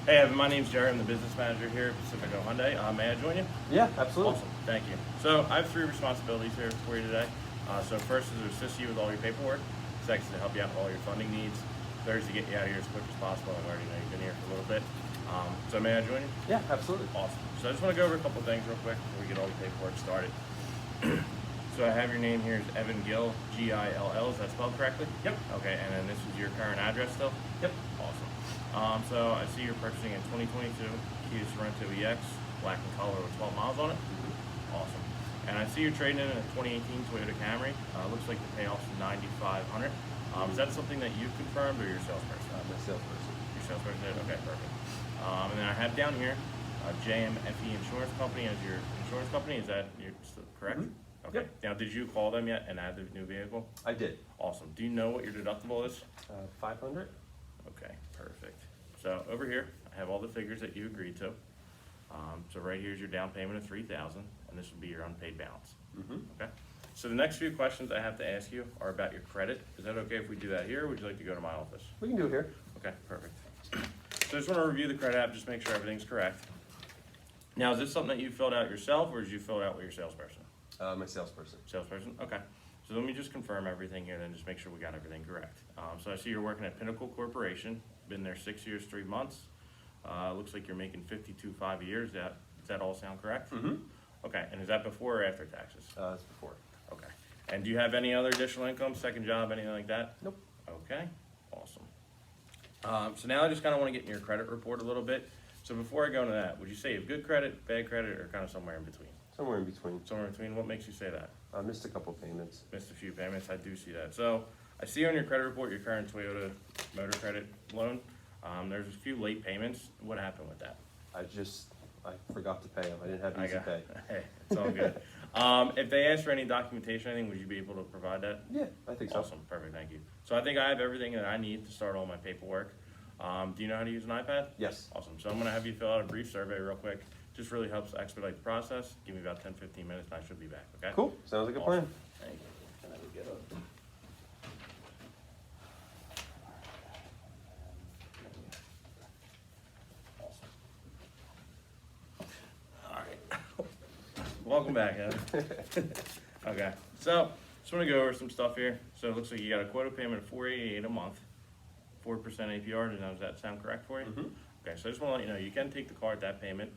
Hey, Evan, my name's Jerry. I'm the business manager here at Pacifico Hyundai. May I join you? Yeah, absolutely. Awesome, thank you. So I have three responsibilities here for you today. So first is to assist you with all your paperwork. Second is to help you out with all your funding needs. Third is to get you out of here as quick as possible. I already know you've been here for a little bit. So may I join you? Yeah, absolutely. Awesome. So I just want to go over a couple of things real quick before we get all the paperwork started. So I have your name here is Evan Gill, Gill. Is that spelled correctly? Yep. Okay, and then this is your current address still? Yep. Awesome. So I see you're purchasing a 2022 Kia Sorento EX, black in color with 12 miles on it. Awesome. And I see you're trading in a 2018 Toyota Camry. Looks like the payoff's $9,500. Is that something that you confirmed or your salesperson? My salesperson. Your salesperson did? Okay, perfect. And then I have down here JMFE Insurance Company as your insurance company. Is that still correct? Okay. Yep. Now, did you call them yet and add the new vehicle? I did. Awesome. Do you know what your deductible is? 500. Okay, perfect. So over here, I have all the figures that you agreed to. So right here's your down payment of $3,000, and this will be your unpaid balance. Okay. So the next few questions I have to ask you are about your credit. Is that okay if we do that here, or would you like to go to my office? We can do it here. Okay, perfect. So I just want to review the credit app, just make sure everything's correct. Now, is this something that you filled out yourself, or did you fill it out with your salesperson? My salesperson. Salesperson? Okay. So let me just confirm everything here, then just make sure we got everything correct. So I see you're working at Pinnacle Corporation, been there 6 years, 3 months. Looks like you're making 52.5 a year. Does that all sound correct? Mm-hmm. Okay, and is that before or after taxes? It's before. Okay. And do you have any other additional income, second job, anything like that? Nope. Okay, awesome. So now I just kind of want to get in your credit report a little bit. So before I go into that, would you say you have good credit, bad credit, or kind of somewhere in between? Somewhere in between. Somewhere in between. What makes you say that? I missed a couple payments. Missed a few payments. I do see that. So I see on your credit report your current Toyota Motor Credit loan. There's a few late payments. What happened with that? I forgot to pay them. I didn't have easy pay. Hey, it's all good. If they ask for any documentation, or anything, would you be able to provide that? Yeah, I think so. Awesome, perfect, thank you. So I think I have everything that I need to start all my paperwork. Do you know how to use an iPad? Yes. Awesome. So I'm going to have you fill out a brief survey real quick. Just really helps expedite the process. Give me about 10-15 minutes, and I should be back. Okay. Cool. Sounds like a Awesome. plan. Thank you. Can I get up? All right. Welcome back, Evan. Okay. So just want to go over some stuff here. So it looks like you got a quota payment of $488 a month, 4% APR. Does that sound correct for you? Mm-hmm. Okay. So I just want to let you know you can take the car at that payment.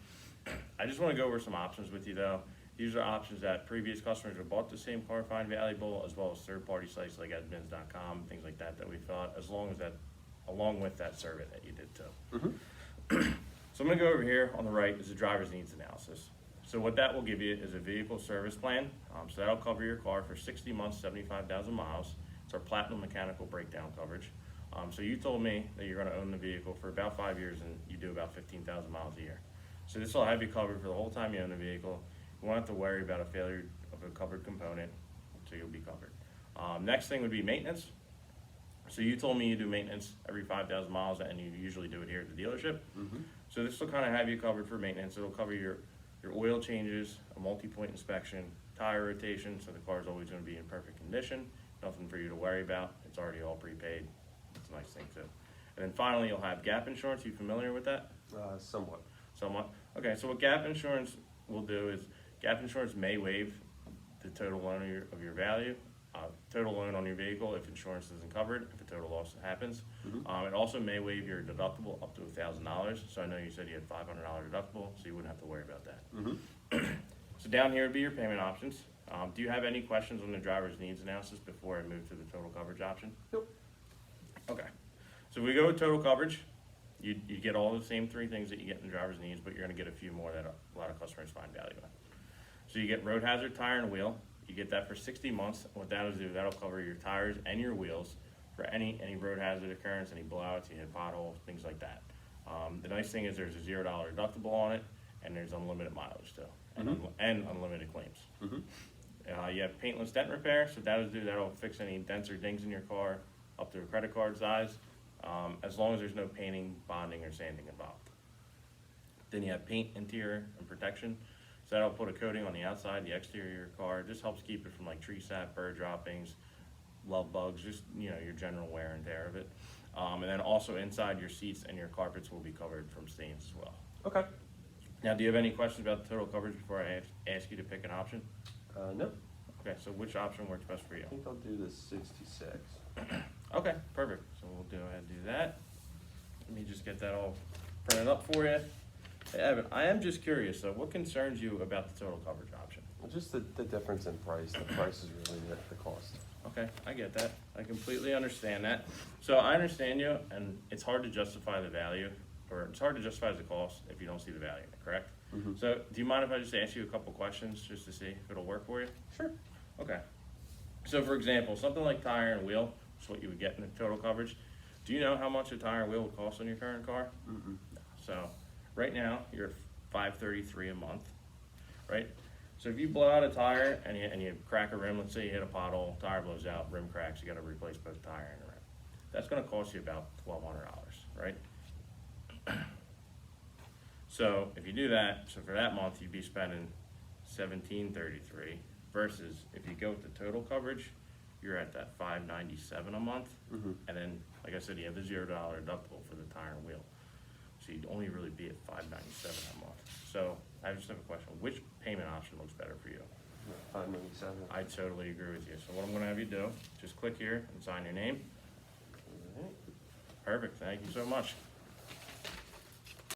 I just want to go over some options with you though. These are options that previous customers have bought the same car find valuable, as well as third-party sites like Edmunds.com, things like that we fill out, along with that survey that you did too. Mm-hmm. So I'm going to go over here on the right is the driver's needs analysis. So what that will give you is a vehicle service plan. So that'll cover your car for 60 months, 75,000 miles. It's our platinum mechanical breakdown coverage. So you told me that you're going to own the vehicle for about 5 years and you do about 15,000 miles a year. So this will have you covered for the whole time you own the vehicle. You won't have to worry about a failure of a covered component, so you'll be covered. Next thing would be maintenance. So you told me you do maintenance every 5,000 miles, and you usually do it here at the dealership. Mm-hmm. So this will kind of have you covered for maintenance. It'll cover your oil changes, a multi-point inspection, tire rotation, so the car's always going to be in perfect condition. Nothing for you to worry about. It's already all prepaid. It's a nice thing too. And then finally, you'll have gap insurance. You familiar with that? Somewhat. Somewhat. Okay, so what gap insurance will do is gap insurance may waive the total loan of your value, total loan on your vehicle if insurance isn't covered, if a total loss happens. Mm-hmm. It also may waive your deductible up to $1,000. So I know you said you had $500 deductible, so you wouldn't have to worry about that. Mm-hmm. So down here would be your payment options. Do you have any questions on the driver's needs analysis before I move to the total coverage option? Nope. Okay. So if we go with total coverage, you get all the same three things that you get in driver's needs, but you're going to get a few more that a lot of customers find value in. So you get road hazard tire and wheel. You get that for 60 months. What that'll do, that'll cover your tires and your wheels for any road hazard occurrence, any blowouts, you hit potholes, things like that. The nice thing is there's a $0 deductible on it, and there's unlimited mileage too, and unlimited claims. Mm-hmm. You have paintless dent repair, so that'll fix any dents or dings in your car up to a credit card size, as long as there's no painting, bonding, or sanding involved. Then you have paint, interior, and protection. So that'll put a coating on the outside, the exterior of your car. It just helps keep it from like tree sap, bird droppings, love bugs, just your general wear and tear of it. And then also inside your seats and your carpets will be covered from stains as well. Okay. Now, do you have any questions about the total coverage before I ask you to pick an option? No, Okay, so which option works best for you? I think I'll do the 66. Okay, perfect. So we'll go ahead and do that. Let me just get that all printed up for you. Hey, Evan, I am just curious, though, what concerns you about the total coverage option? Well, just the difference in price. The price is really the cost. Okay, I get that. I completely understand that. So I understand you, and it's hard to justify the value, or it's hard to justify the cost if you don't see the value, correct? Mhm. So do you mind if I just ask you a couple questions just to see if it'll work for you? Sure. Okay. So for example, something like tire and wheel, is what you would get in the total coverage. Do you know how much a tire and wheel would cost on your current car? Mm-mm. So right now, you're $533 a month, right? So if you blow out a tire and you crack a rim, let's say you hit a pothole, tire blows out, rim cracks, you gotta replace both tire and the rim. That's gonna cost you about $1,200, right? So if you do that, so for that month, you'd be spending $1,733 versus if you go with the total coverage, you're at that $597 a month. Mhm. And then, like I said, you have the $0 deductible for the tire and wheel. So you'd only really be at $597 a month. So I just have a question, which payment option looks better for you? 597. I totally agree with you. So what I'm gonna have you do, just click here and sign your name. Alright. Perfect, thank you so much.